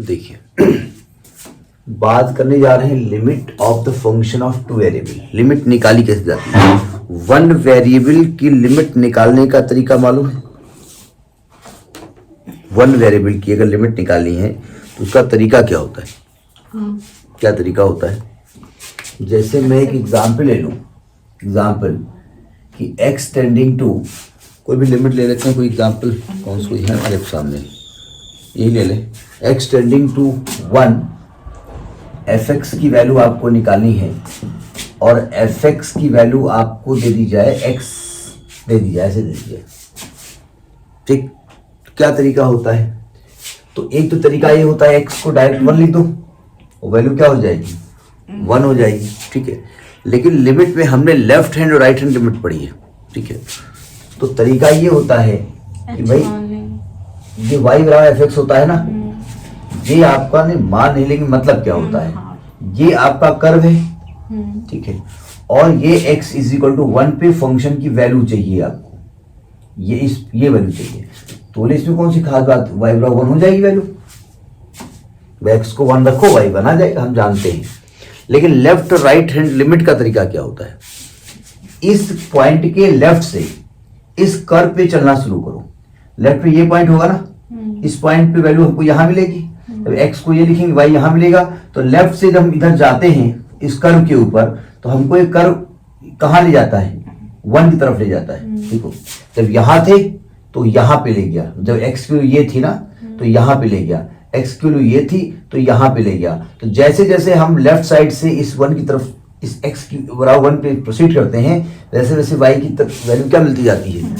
देखिए बात करने जा रहे हैं limit of the function of two variable. Limit निकाली कैसे जाती है? वन वेरिएबल की लिमिट निकालने का तरीका मालूम है? वन वेरिएबल की अगर लिमिट निकालनी है तो उसका तरीका क्या होता है? क्या तरीका होता है? जैसे मैं एक एग्जाम्पल ले लूं, एग्जाम्पल कि x टेंडिंग टू, कोई भी लिमिट ले लेते हैं, कोई एग्जाम्पल कौन सी है हमारे सामने, यही ले लें, x टेंडिंग टू 1, fx की वैल्यू आपको निकालनी है और fx की वैल्यू आपको दे दी जाए, x दे दी जाए, ऐसे दे दी जाए, ठीक? क्या तरीका होता है? तो एक तो तरीका ये होता है x को डायरेक्ट 1 लिख दो और वैल्यू क्या हो जाएगी? 1 हो जाएगी, ठीक है। लेकिन लिमिट में हमने लेफ्ट हैंड और राइट हैंड लिमिट पढ़ी है, ठीक है। तो तरीका ये होता है कि भाई ये y बराबर fx होता है ना, ये आपका नहीं मान नहीं, लेकिन मतलब क्या होता है, ये आपका कर्व है, ठीक है, और ये x इज इक्वल टू 1 पे फंक्शन की वैल्यू चाहिए आपको, ये वैल्यू चाहिए। तो इसमें कौन सी खास बात, y बराबर 1 हो जाएगी वैल्यू, x को 1 रखो y बना जाएगा, हम जानते हैं। लेकिन लेफ्ट और राइट हैंड लिमिट का तरीका क्या होता है? इस पॉइंट के लेफ्ट से इस कर्व पे चलना शुरू करो। लेफ्ट पे ये पॉइंट होगा ना, इस पॉइंट पे वैल्यू हमको यहां मिलेगी, जब x को ये लिखेंगे y यहां मिलेगा, तो लेफ्ट से जब हम इधर जाते हैं इस कर्व के ऊपर, तो हमको ये कर्व कहां ले जाता है? 1 की तरफ ले जाता है, देखो। जब यहां थे तो यहां पे ले गया, जब x की ये थी ना तो यहां पे ले गया, x की ये थी तो यहां पे ले गया। तो जैसे जैसे हम लेफ्ट साइड से इस 1 की तरफ, इस x की बराबर 1 पे प्रोसीड करते हैं, वैसे वैसे y की तरफ वैल्यू क्या मिलती जाती है?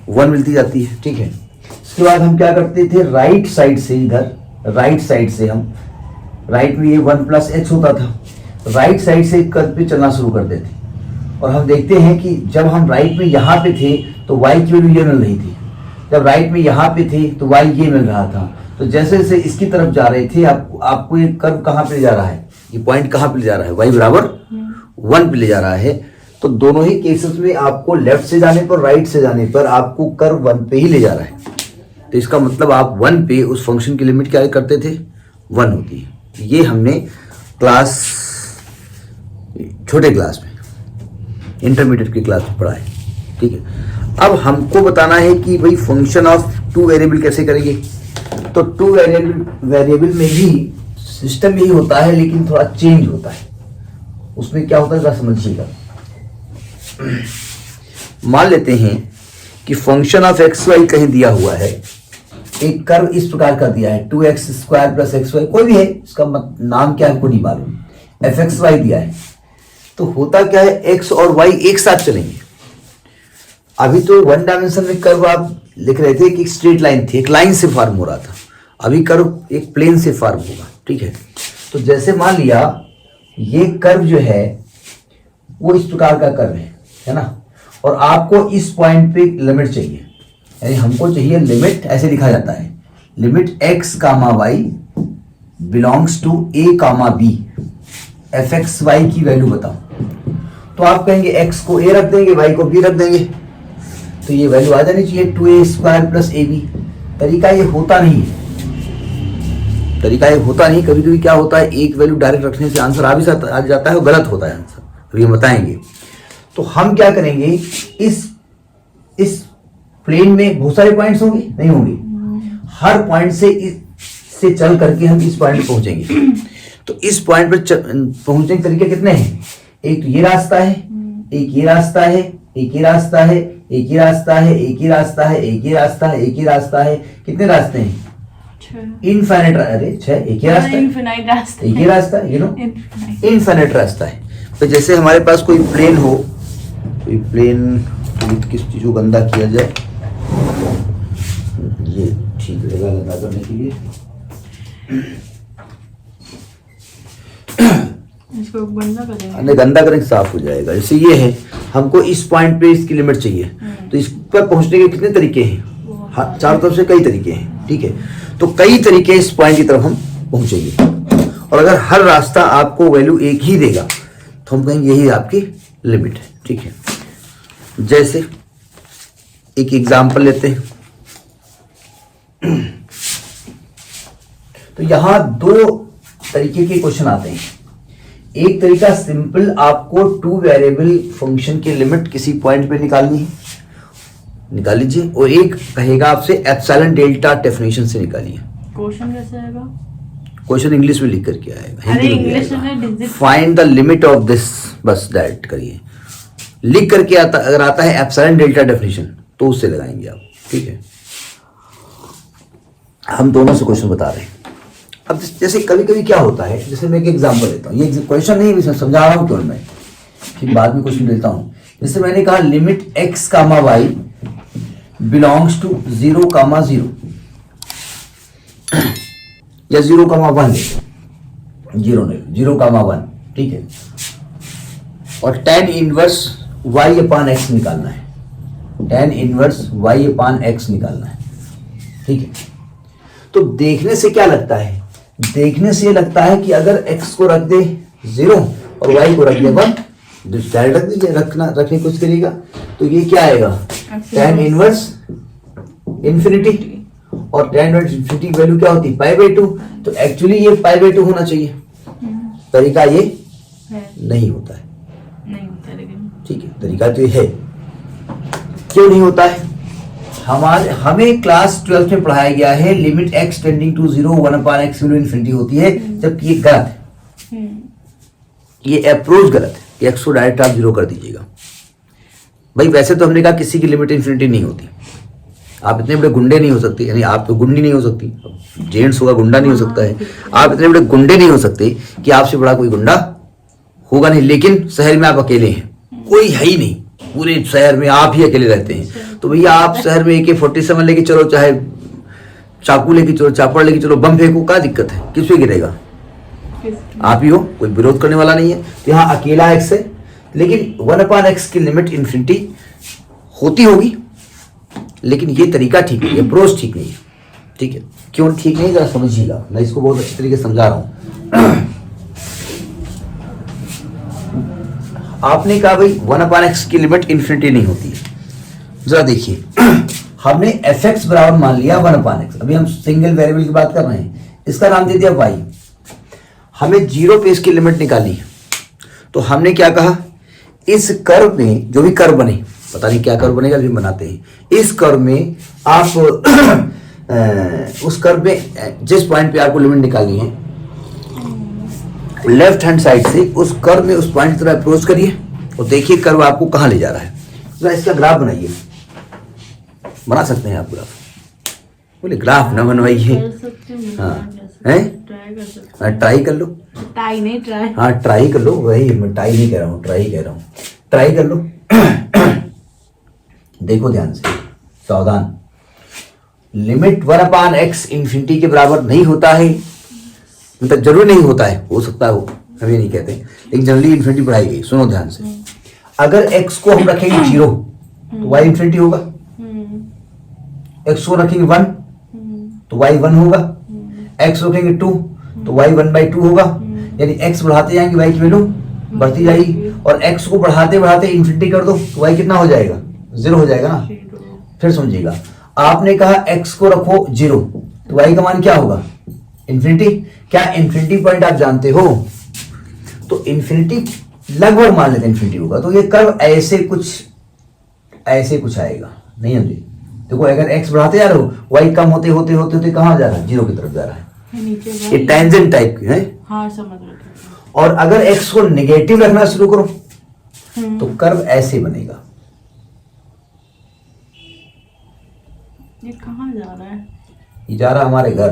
1 मिलती जाती है, ठीक है। इसके बाद हम क्या करते थे, राइट साइड से, इधर राइट साइड से हम, राइट में ये 1 प्लस h होता था, राइट साइड से कर्व पे चलना शुरू करते थे और हम देखते हैं कि जब हम राइट में यहाँ पे थे तो y की वैल्यू ये मिल रही थी, जब राइट में यहाँ पे थे तो y ये मिल रहा था। तो जैसे जैसे इसकी तरफ जा रहे थे, आपको ये कर्व कहाँ पे ले जा रहा है, ये पॉइंट कहाँ पे ले जा रहा है? y बराबर 1 पे ले जा रहा है। तो दोनों ही केसेस में आपको लेफ्ट से जाने पर, राइट से जाने पर आपको कर्व 1 पे ही ले जा रहा है। तो इसका मतलब आप 1 पे उस फंक्शन की लिमिट क्या करते थे? 1 होती है। ये हमने क्लास, छोटे क्लास में, इंटरमीडिएट की क्लास में पढ़ा है, ठीक है। अब हमको बताना है कि भाई फंक्शन ऑफ टू वेरिएबल कैसे करेंगे। तो टू वेरिएबल में भी सिस्टम यही होता है, लेकिन थोड़ा चेंज होता है। उसमें क्या होता है जरा समझिएगा। मान लेते हैं कि फंक्शन ऑफ एक्स वाई कहीं दिया हुआ है, एक कर्व इस प्रकार का दिया है, 2x² + xy, कोई भी है, इसका नाम क्या है हमको नहीं मालूम, fxy दिया है। तो होता क्या है, x और y एक साथ चलेंगे। अभी तो 1 डायमेंशन में कर्व आप लिख रहे थे कि एक स्ट्रेट लाइन थी, एक लाइन से फॉर्म हो रहा था, अभी कर्व एक प्लेन से फॉर्म होगा, ठीक है। तो जैसे मान लिया ये कर्व जो है वो इस प्रकार का कर्व है ना, और आपको इस पॉइंट पे लिमिट चाहिए, यानी हमको चाहिए लिमिट, ऐसे लिखा जाता है, limit x, y belongs to a, b, fxy की वैल्यू बताओ। तो आप कहेंगे x को a रख देंगे, y को b रख देंगे, तो ये वैल्यू आ जानी चाहिए 2a² + ab। तरीका ये होता नहीं है, तरीका ये होता नहीं। कभी कभी क्या होता है, एक वैल्यू डायरेक्ट रखने से आंसर आ जाता है और गलत होता है आंसर, अभी हम बताएंगे। तो हम क्या करेंगे, इस प्लेन में बहुत सारे पॉइंट्स होंगे, नहीं होंगे, हर पॉइंट से चल करके हम इस पॉइंट पे पहुंचेंगे। तो इस पॉइंट पर पहुंचने के तरीके कितने हैं? एक तो ये रास्ता है, एक ये रास्ता है, एक ये रास्ता है, एक ही रास्ता है, एक ही रास्ता है, एक ही रास्ता है, एक ही रास्ता है। कितने रास्ते हैं? इनफाइनाइट, अरे 6, एक ही रास्ता है, एक ही रास्ता है, इनफाइनाइट रास्ता है। तो जैसे हमारे पास कोई प्लेन हो, कोई प्लेन, किस चीज को गंदा किया जाए, ये ठीक रहेगा गंदा करने के लिए, इसको गंदा करने से साफ हो जाएगा। जैसे ये है, हमको इस पॉइंट पे इसकी लिमिट चाहिए, तो इस पर पहुंचने के कितने तरीके हैं? चारों तरफ से कई तरीके हैं, ठीक है। तो कई तरीके इस पॉइंट की तरफ हम पहुंचेंगे, और अगर हर रास्ता आपको वैल्यू एक ही देगा तो हम कहेंगे यही आपकी लिमिट है, ठीक है। जैसे एक एग्जाम्पल लेते हैं, तो यहाँ दो तरीके के क्वेश्चन आते हैं। एक तरीका सिंपल, आपको टू वेरिएबल फंक्शन की लिमिट किसी पॉइंट पे निकालनी है, निकाल लीजिए, और एक कहेगा आपसे एप्सिलॉन डेल्टा डेफिनेशन से निकालिए। क्वेश्चन कैसे आएगा? क्वेश्चन इंग्लिश में लिख करके आएगा, अरे इंग्लिश में find the limit of this, बस दैट करिए, लिख करके आता, अगर आता है एप्सिलॉन डेल्टा डेफिनेशन तो उससे लगाएंगे आप, ठीक है। हम दोनों से क्वेश्चन बता रहे हैं। अब जैसे कभी कभी क्या होता है, जैसे मैं एक एग्जांपल लेता हूँ, ये क्वेश्चन नहीं है, समझा रहा हूँ केवल मैं, फिर बाद में क्वेश्चन देता हूँ। जैसे मैंने कहा limit x comma y belongs to 0 comma 0 या 0 कामा 1, 0 कामा 1, ठीक है, और tan इनवर्स y अपान x निकालना है, tan इनवर्स y अपान x निकालना है, ठीक है। तो देखने से क्या लगता है, देखने से ये लगता है कि अगर x को रख दे 0 और y को रख दे 1, डायरेक्ट रख दीजिए, रखने की कोशिश करिएगा, तो ये क्या आएगा, tan इनवर्स इन्फिनिटी, और tan इनवर्स इन्फिनिटी की वैल्यू क्या होती है, π/2, तो एक्चुअली ये π/2 होना चाहिए। तरीका ये नहीं होता है, नहीं होता है, लेकिन ठीक है, तरीका तो ये है। क्यों नहीं होता है? हमें क्लास 12 में पढ़ाया गया है limit x tending to 0 1 upon x infinity होती है, जबकि ये गलत है, ये अप्रोच गलत है। x को डायरेक्ट आप 0 कर दीजिएगा। भाई वैसे तो हमने कहा किसी की लिमिट इन्फिनिटी नहीं होती, आप इतने बड़े गुंडे नहीं हो सकते, यानी आप तो गुंडी नहीं हो सकती, जेंट्स होगा गुंडा नहीं हो सकता है, आप इतने बड़े गुंडे नहीं हो सकते कि आपसे बड़ा कोई गुंडा होगा नहीं। लेकिन शहर में आप अकेले हैं, कोई है ही नहीं, पूरे शहर में आप ही अकेले रहते हैं, तो भैया आप शहर में AK-47 लेके चलो, चाहे चाकू लेके चलो, चापड़ लेके चलो, बम फेंको, क्या दिक्कत है, किस पे गिरेगा, आप ही हो, कोई विरोध करने वाला नहीं है। तो यहाँ अकेला x है, लेकिन 1/x की लिमिट इन्फिनिटी होती होगी, लेकिन ये तरीका ठीक नहीं है, अप्रोच ठीक नहीं है, ठीक है। क्यों ठीक नहीं, जरा समझिएगा, मैं इसको बहुत अच्छी तरीके से समझा रहा हूँ। आपने कहा भाई 1/x की लिमिट इन्फिनिटी नहीं होती है, जरा देखिए, हमने fx बराबर मान लिया 1/x, अभी हम सिंगल वेरिएबल की बात कर रहे हैं, इसका नाम दे दिया y, हमें 0 पे इसकी लिमिट निकाली है। तो हमने क्या कहा, इस कर्व में जो भी कर्व बने, पता नहीं क्या कर्व बनेगा, लेकिन बनाते हैं, इस कर्व में आप उस कर्व में जिस पॉइंट पे आपको लिमिट निकालनी है, लेफ्ट हैंड साइड से उस कर्व में उस पॉइंट की तरफ अप्रोच करिए और देखिए कर्व आपको कहां ले जा रहा है। जरा इसका ग्राफ बनाइए, बना सकते हैं आप ग्राफ, बोले ग्राफ ना बनवाइए, हाँ हैं, ट्राई कर लो, टाई नहीं ट्राई, हाँ ट्राई कर लो, वही मैं टाई नहीं कह रहा हूँ, ट्राई कह रहा हूँ, ट्राई कर लो। देखो ध्यान से, सावधान, लिमिट 1/x इन्फिनिटी के बराबर नहीं होता है, मतलब जरूर नहीं होता है, हो सकता है हो, हम ये नहीं कहते, लेकिन जनरली इन्फिनिटी पढ़ाई गई। सुनो ध्यान से, अगर x को हम रखेंगे 0 तो y इन्फिनिटी होगा, x को रखेंगे 1 तो y 1 होगा, x को रखेंगे 2 तो y 1/2 होगा, यानी x बढ़ाते जाएंगे y की वैल्यू बढ़ती जाएगी, और x को बढ़ाते बढ़ाते इन्फिनिटी कर दो तो y कितना हो जाएगा, 0 हो जाएगा ना। फिर समझिएगा, आपने कहा x को रखो 0 तो y का मान क्या होगा, इन्फिनिटी। क्या इन्फिनिटी पॉइंट आप जानते हो, तो इन्फिनिटी लगभग मान लेते हैं इन्फिनिटी होगा, तो ये कर्व ऐसे कुछ आएगा, नहीं समझे। देखो अगर x बढ़ाते जा रहे हो, y कम होते होते होते होते कहाँ जा रहा है, 0 की तरफ जा रहा है, ये टेंजेंट टाइप की है, हाँ समझ रहे। और अगर x को नेगेटिव रखना शुरू करो तो कर्व ऐसे बनेगा। ये कहाँ जा रहा है, ये जा रहा हमारे घर,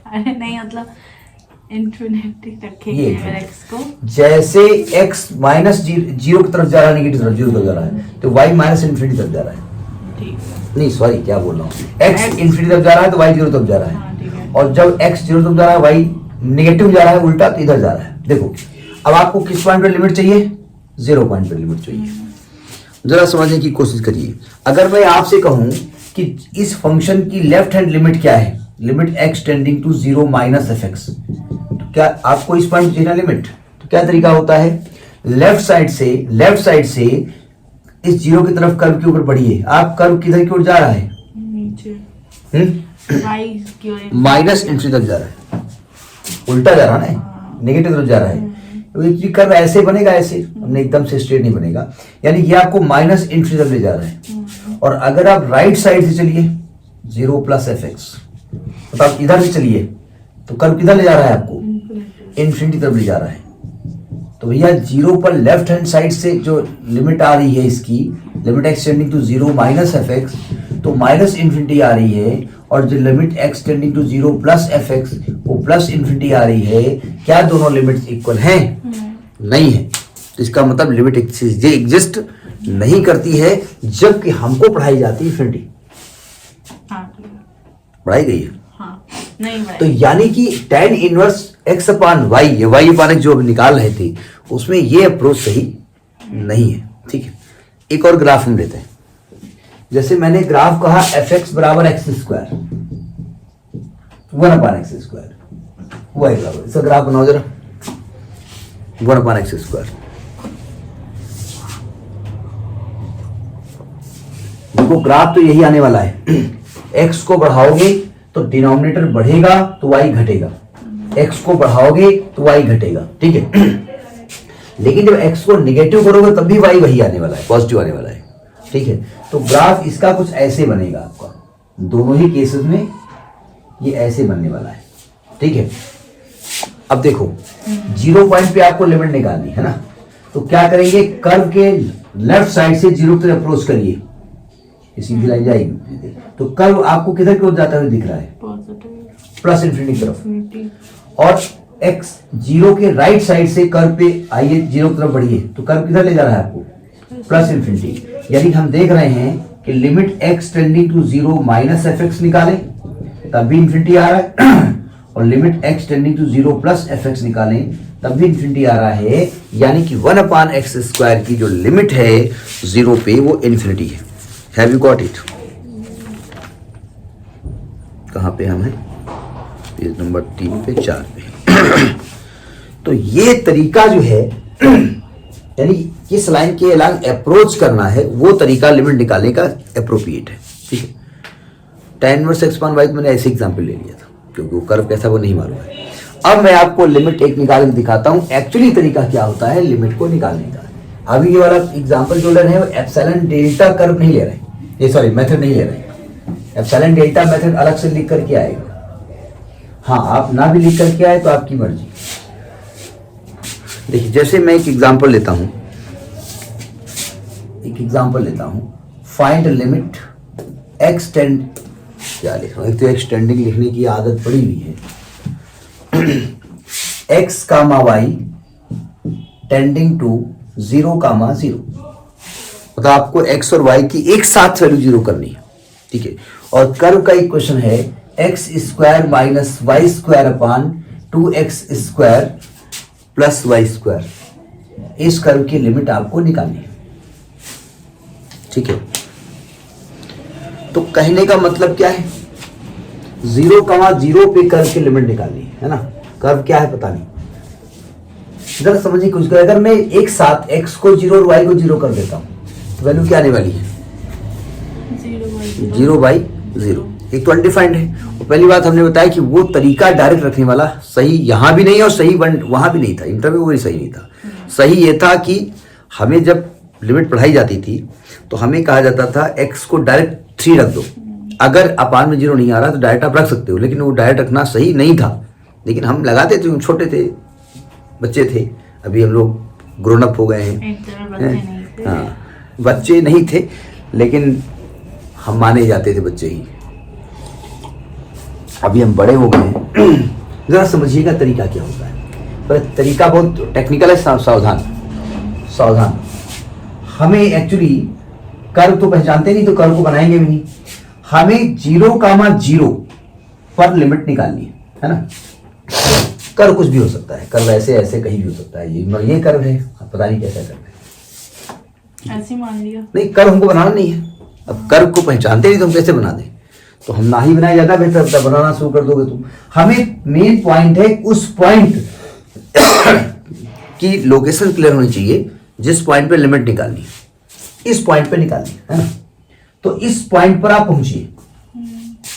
अरे नहीं मतलब इन्फिनिटी रखेंगे x को, जैसे x माइनस 0 की तरफ जा रहा है, नेगेटिव तरफ 0 की तरफ जा रहा है, तो y माइनस इन्फिनिटी तरफ जा रहा है, ठीक है, नहीं सॉरी क्या बोल रहा हूँ, x इन्फिनिटी तरफ जा रहा है तो y 0 तरफ जा रहा है, हाँ, ठीक है। और जब x 0 तरफ जा रहा है y नेगेटिव जा रहा है, उल्टा तो इधर जा रहा है। देखो अब आपको किस पॉइंट पर लिमिट चाहिए, 0 पॉइंट पर लिमिट चाहिए। जरा समझने की कोशिश करिए, अगर मैं आपसे कहूं कि इस फंक्शन की लेफ्ट हैंड लिमिट क्या है, limit x tending to 0 minus fx, तो क्या आपको इस पॉइंट चाहिए लिमिट, तो क्या तरीका होता है, लेफ्ट साइड से इस 0 की तरफ कर्व के ऊपर बढ़िए, आप कर्व किधर की ओर जा रहा है, नीचे, माइनस इन्फिनिटी तक जा रहा है, उल्टा जा रहा ना, नेगेटिव तरफ जा रहा है। तो ये कर्व ऐसे बनेगा, ऐसे हमने एकदम से स्ट्रेट नहीं बनेगा, यानी ये आपको माइनस इन्फिनिटी तरफ ले जा रहा है। और अगर आप राइट साइड से चलिए 0 प्लस एफ एक्स, तो आप इधर से चलिए तो कर्व किधर ले जा रहा है आपको, इन्फिनिटी तरफ ले जा रहा है। तो भैया 0 पर लेफ्ट हैंड साइड से जो लिमिट आ रही है इसकी, limit x tending to 0 minus F X, तो माइनस इन्फिनिटी आ रही है। और जो limit x tending to 0 plus F X, वो प्लस इन्फिनिटी आ रही है। क्या दोनों लिमिट्स इक्वल हैं? नहीं है। तो इसका मतलब लिमिट एग्जिस्ट नहीं करती है, जबकि हमको पढ़ाई जाती है इन्फिनिटी। पढ़ाई गई है नहीं। तो यानी कि tan इनवर्स x अपान y, ये y अपान x जो अब निकाल रहे थे, उसमें ये अप्रोच सही नहीं है। ठीक है, एक और ग्राफ हम लेते हैं। जैसे मैंने ग्राफ कहा fx बराबर एक्स स्क्वायर, 1 अपान एक्स स्क्वायर, y बराबर, इसका ग्राफ बनाओ जरा, 1 अपान एक्स स्क्वायर। देखो ग्राफ तो यही आने वाला है। x को बढ़ाओगे तो डिनोमिनेटर बढ़ेगा तो y घटेगा, x को बढ़ाओगे तो y घटेगा। ठीक है, लेकिन जब x को निगेटिव करोगे तब भी y वही आने वाला है, पॉजिटिव आने वाला है। ठीक है, तो ग्राफ इसका कुछ ऐसे बनेगा आपका, दोनों ही केसेस में ये ऐसे बनने वाला है। ठीक है, अब देखो 0 पॉइंट पे आपको लिमिट निकालनी है ना, तो क्या करेंगे, कर्व के लेफ्ट साइड से 0 की तरफ अप्रोच करिए, सीधी लाइन जाएगी। तो कर्व आपको किधर की ओर जाता हुआ दिख रहा है, प्लस इन्फिनिटी की तरफ। और x 0 के राइट साइड से कर्व पे आइए, 0 की तरफ बढ़िए, तो कर्व किधर ले जा रहा है आपको, प्लस इन्फिनिटी। यानी हम देख रहे हैं कि limit x tending to 0 minus F X निकालें तब भी इन्फिनिटी आ रहा है, और limit x tending to 0 plus F X निकालें तब भी इन्फिनिटी आ रहा है। यानी कि 1 अपान एक्स स्क्वायर की जो लिमिट है 0 पे, वो इन्फिनिटी है। Have you got it? कहाँ पे हम हैं, पेज नंबर 3 पे 4 पे। तो ये तरीका जो है, यानी किस लाइन के अलग अप्रोच करना है, वो तरीका लिमिट निकालने का अप्रोप्रिएट है। ठीक है, tan इनवर्स x अपान y मैंने ऐसे एग्जांपल ले लिया था, क्योंकि वो कर्व कैसा वो नहीं मालूम है। अब मैं आपको लिमिट एक निकाल के दिखाता हूं, एक्चुअली तरीका क्या होता है लिमिट को निकालने का। अभी ये वाला एग्जांपल जो ले रहे हैं वो एप्सिलॉन डेल्टा कर्व नहीं ले रहे, ये सॉरी मेथड नहीं ले रहे। एप्सिलॉन डेल्टा मेथड अलग से लिख करके आएगा। हाँ, आप ना भी लिख करके आए तो आपकी मर्जी। देखिए, जैसे मैं एक एग्जांपल लेता हूं, फाइंड लिमिट एक्सटेंड, क्या लिख रहा हूं, एक तो एक्सटेंडिंग लिखने की आदत पड़ी हुई है। x comma y tending to 0 comma 0, मतलब आपको x और y की एक साथ वैल्यू 0 करनी है। ठीक है, और कर्व का इक्वेशन है X square minus Y square upon 2x square plus Y square. इस कर्व की लिमिट आपको निकालनी है। ठीक है, तो कहने का मतलब क्या है, 0,0 पे कर्व की लिमिट निकालनी है ना। कर्व क्या है पता नहीं, जरा समझिए कुछ। अगर मैं एक साथ x को 0 और y को 0 कर देता हूं तो वैल्यू क्या आने वाली है, 0/0। एक तो अनडिफाइंड है। और पहली बात हमने बताया कि वो तरीका डायरेक्ट रखने वाला सही यहां भी नहीं और सही वहां भी नहीं था, इंटरव्यू वो भी सही नहीं था। सही ये था कि हमें जब लिमिट पढ़ाई जाती थी तो हमें कहा जाता था x को डायरेक्ट 3 रख दो, अगर अपान में 0 नहीं आ रहा तो डायरेक्ट आप रख सकते हो, लेकिन वो डायरेक्ट रखना सही नहीं था। लेकिन हम लगाते थे, छोटे थे, बच्चे थे, अभी हम लोग ग्रोन अप हो गए हैं। हाँ, बच्चे नहीं थे, लेकिन हम माने जाते थे बच्चे ही। अभी हम बड़े हो गए हैं। जरा समझिएगा तरीका क्या होता है, पर तरीका बहुत टेक्निकल है। सावधान। हमें एक्चुअली कर्व तो पहचानते नहीं, तो कर्व को बनाएंगे भी नहीं। हमें 0,0 पर लिमिट निकालनी है ना। कर्व कुछ भी हो सकता है, कर्व ऐसे ऐसे कहीं भी हो सकता है। ये कर्व है, पता नहीं कैसा कर्व है, ऐसे मान लिया। नहीं, कर्व हमको बनाना नहीं है। अब कर्व को पहचानते नहीं तो हम कैसे बना दें, तो हम ना ही बनाया ज्यादा बेहतर होता है, बनाना शुरू कर दोगे तुम। हमें मेन पॉइंट है उस पॉइंट की लोकेशन क्लियर होनी चाहिए जिस पॉइंट पे लिमिट निकालनी है। इस पॉइंट पे निकालनी है ना, तो इस पॉइंट पर आप पहुंचिए।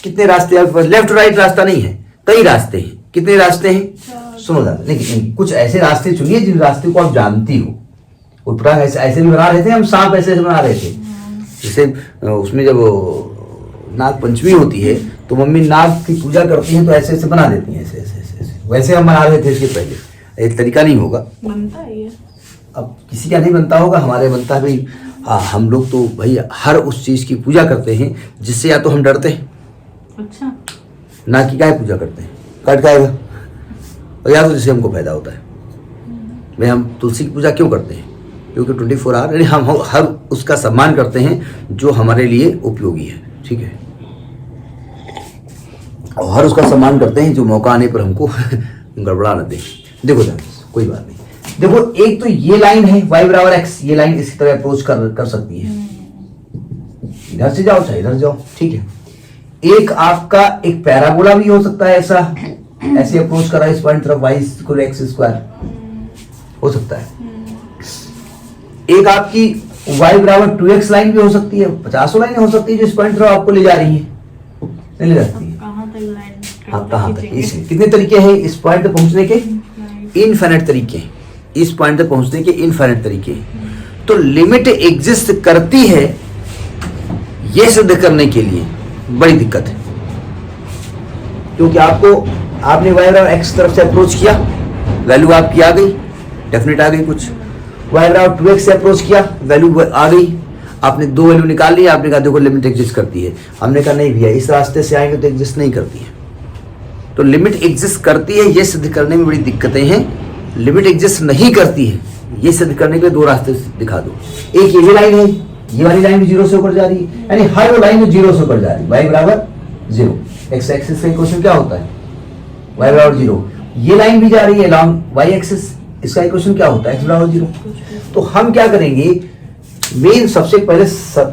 कितने रास्ते हैं, लेफ्ट राइट रास्ता नहीं है, कई रास्ते हैं। कितने रास्ते हैं, सुनो ध्यान, लेकिन कुछ ऐसे रास्ते चुनिए जिन रास्ते को आप जानती हो। उत्तराखंड ऐसे ऐसे भी बना रहे थे, हम सांप ऐसे ऐसे बना रहे थे। जैसे उसमें जब नाग पंचमी होती है तो मम्मी नाग की पूजा करती हैं तो ऐसे ऐसे बना देती हैं, ऐसे ऐसे ऐसे ऐसे। वैसे हम बना रहे थे इसके पहले। एक तरीका नहीं होगा, बनता है ये। अब किसी का नहीं बनता होगा, हमारे बनता है भाई। हाँ, हम लोग तो भाई हर उस चीज़ की पूजा करते हैं जिससे या तो हम डरते हैं, अच्छा, ना कि गाय पूजा करते हैं कट जाएगा, और या तो जिससे हमको फायदा होता है। भाई हम तुलसी की पूजा क्यों करते हैं? क्योंकि 24 आवर यानी हम हर उसका सम्मान करते हैं जो हमारे लिए उपयोगी है, ठीक है, और हर उसका सम्मान करते हैं जो मौका आने पर हमको गड़बड़ा न दे। देखो ध्यान से, कोई बात नहीं। देखो, एक तो ये लाइन है y बराबर x, ये लाइन इसी तरह अप्रोच कर सकती है। इधर से जाओ चाहे इधर जाओ, ठीक है। एक आपका एक पैराबोला भी हो सकता है, ऐसा ऐसे अप्रोच कर रहा है इस पॉइंट तरफ, y इक्वल x स्क्वायर हो सकता है। एक आपकी y बराबर 2x लाइन भी हो सकती है, 50 लाइन हो सकती है जो इस पॉइंट तरफ आपको ले जा रही है, नहीं ले जाती है। कहाँ तक लाइन? आप कहाँ तक? इसमें कितने तरीके हैं इस पॉइंट तक पहुंचने के? इनफाइनाइट तरीके हैं इस पॉइंट तक पहुंचने के, इनफाइनाइट तरीके हैं। तो लिमिट एग्जिस्ट करती है ये सिद्ध करने के लिए बड़ी दिक्कत है, क्योंकि आपने y बराबर x तरफ से अप्रोच किया, वैल्यू आपकी आ गई, डेफिनेट आ गई कुछ। y बराबर 2x से अप्रोच किया, वैल्यू आ गई। आपने दो वैल्यू निकाल ली, आपने कहा देखो लिमिट एग्जिस्ट करती है। हमने कहा नहीं भैया, इस रास्ते से आएंगे तो एग्जिस्ट नहीं करती है। तो लिमिट एग्जिस्ट करती है ये सिद्ध करने में बड़ी दिक्कतें हैं। लिमिट एग्जिस्ट नहीं करती है ये सिद्ध करने के लिए दो रास्ते दिखा दो। एक ये लाइन है, ये वाली लाइन भी 0 से ऊपर जा रही है, यानी हर वो लाइन 0 से ऊपर जा रही है। y बराबर 0, x एक्सिस का इक्वेशन क्या होता है? y बराबर 0। ये लाइन भी जा रही है लॉन्ग y एक्सिस, इसका इक्वेशन क्या होता है? x बराबर 0। तो हम क्या करेंगे, मेन सबसे पहले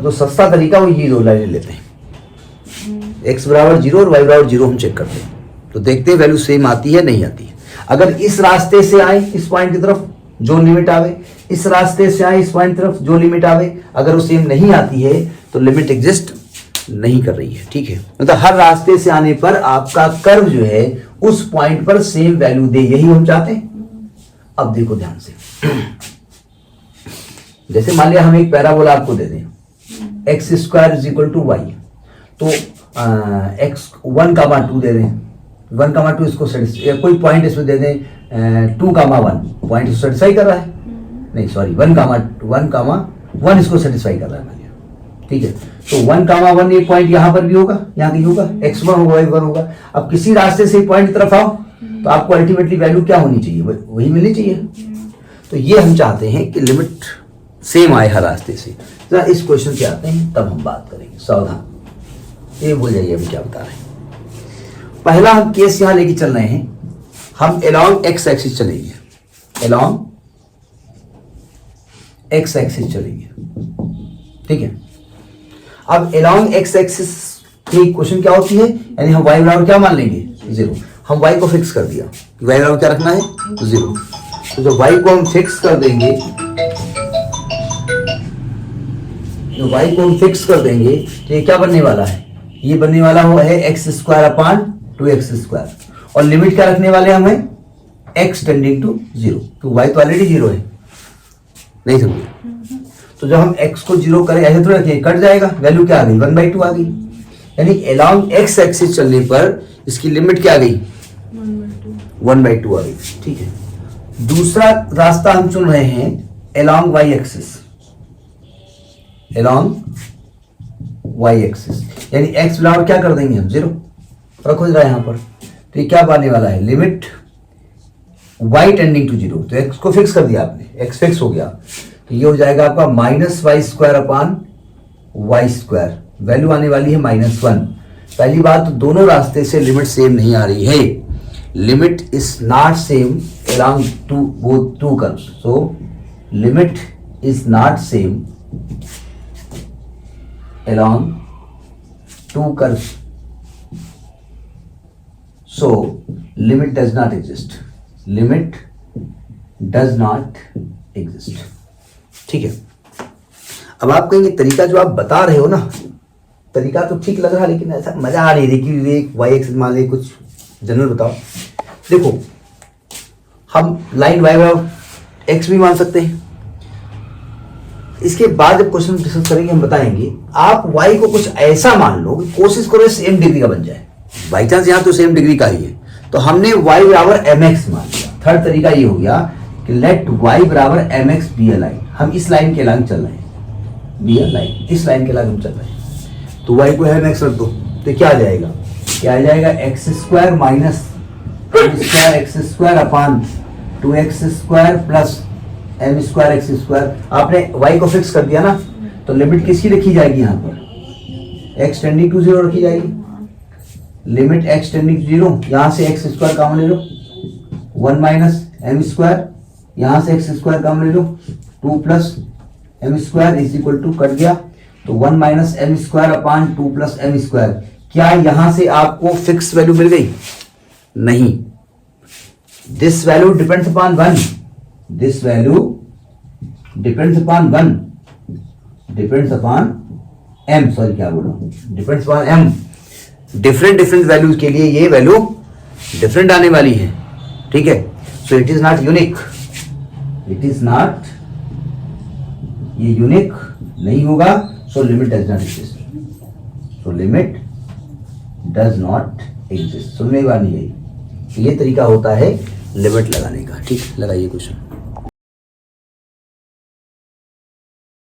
जो सस्ता तरीका वो ये दो लाइनें लेते हैं, x बराबर 0 और y बराबर 0 हम चेक करते हैं, तो देखते हैं वैल्यू सेम आती है नहीं आती है। अगर इस रास्ते से आए इस पॉइंट की तरफ जो लिमिट आवे, इस रास्ते से आए इस पॉइंट की तरफ जो लिमिट आवे, अगर वो सेम नहीं आती है तो लिमिट एग्जिस्ट नहीं कर रही है, ठीक है। मतलब हर रास्ते से आने पर आपका कर्व जो है उस पॉइंट पर सेम वैल्यू दे, यही हम चाहते हैं। अब देखो ध्यान से, जैसे मान लिया हम एक पैराबोला आपको दे दें, X square is equal to Y, तो एक्स 1,2 दे दें, 1,2 इसको कोई पॉइंट इसमें दे दें 2,1 पॉइंट इसको सेटिस्फाई कर रहा है, नहीं सॉरी 1,1 इसको सेटिस्फाई कर रहा है, ठीक है। तो 1,1 एक पॉइंट यहाँ पर भी होगा, यहाँ भी होगा, x1 होगा, y1 होगा। अब किसी रास्ते से पॉइंट की तरफ आओ तो आपको अल्टीमेटली वैल्यू क्या होनी चाहिए? वही मिलनी चाहिए। तो ये हम चाहते हैं कि लिमिट सेम आए हर रास्ते से। जरा इस क्वेश्चन पे आते हैं तब हम बात करेंगे। सावधान, ये भूल जाइए अभी क्या बता रहे हैं। पहला हम केस यहां लेके चल रहे हैं, हम along x एक्सिस चलेंगे, along x एक्सिस चलेंगे, ठीक है। अब along x एक्सिस की इक्वेशन क्या होती है, यानी हम y बराबर क्या मान लेंगे? 0। हम y को फिक्स कर दिया, y बराबर क्या रखना है? 0। तो जब y को हम फिक्स कर देंगे, तो y को हम फिक्स कर देंगे तो ये क्या बनने वाला है? ये बनने वाला है x square upon 2x square, और लिमिट क्या रखने वाले हमें? x टेंडिंग टू 0, तो y तो ऑलरेडी 0 है, नहीं समझे? तो जब हम x को 0 करें, ऐसे थोड़ा रखिए, कट जाएगा, वैल्यू क्या आ गई? 1/2 आ गई। यानी along x एक्सिस चलने पर इसकी लिमिट क्या आ गई? 1/2 आ गई, ठीक है। दूसरा रास्ता हम चुन रहे हैं along y axis, along y axis, यानी x बराबर क्या कर देंगे हम? 0 रखो जरा यहाँ पर। तो ये क्या पाने वाला है? लिमिट y टेंडिंग टू 0, तो x को फिक्स कर दिया आपने, x फिक्स हो गया, तो ये हो जाएगा आपका -y square upon y square, value आने वाली है -1। पहली बात तो दोनों रास्ते से लिमिट सेम नहीं आ रही है, limit is not same along both two curves, so limit is not same along two curves, so limit does not exist, limit does not exist, ठीक है। अब आप कहेंगे तरीका जो आप बता रहे हो ना, तरीका तो ठीक लग रहा है, लेकिन ऐसा मजा आ नहीं रही कि विवेक y एक्सिस मान ले, कुछ जनरल बताओ। देखो हम लाइन वाई बराबर एक्स भी मान सकते हैं। इसके बाद जब क्वेश्चन डिस्कस करेंगे हम बताएंगे, आप y को कुछ ऐसा मान लो कि कोशिश करो सेम डिग्री का बन जाए, बाई चांस यहाँ तो सेम डिग्री का ही है, तो हमने y बराबर mx मान लिया। थर्ड तरीका ये हो गया कि लेट y बराबर mx बी अ लाइन, हम इस लाइन के अलग चल रहे हैं, बी अ लाइन, इस लाइन के अलग हम चल रहे हैं, तो y को mx रख दो, तो क्या आ जाएगा, क्या आ जाएगा, X square minus square X square upon 2x square plus M square X square. आपने y को फिक्स कर दिया ना, तो लिमिट किसकी रखी जाएगी यहाँ पर, x टेंडिंग टू 0 रखी जाएगी, लिमिट x टेंडिंग टू 0, यहाँ से एक्स स्क्वायर कॉमन ले लो, 1 माइनस एम स्क्वायर, यहाँ से एक्स स्क्वायर कॉमन ले लो, 2 plus M square is equal to cut गया, तो 1 minus M square upon 2 plus M square. क्या यहाँ से आपको फिक्स वैल्यू मिल गई? नहीं, this value depends upon 1, this value depends upon 1, depends upon m, sorry क्या बोलो, depends upon m। Different values के लिए ये वैल्यू डिफरेंट आने वाली है, ठीक है। So it is not unique, it is not, ये यूनिक नहीं होगा, so limit does not exist, so limit does not exist. सुनने की बात नहीं है, ये तरीका होता है लिमिट लगाने का, ठीक। लगाइए क्वेश्चन।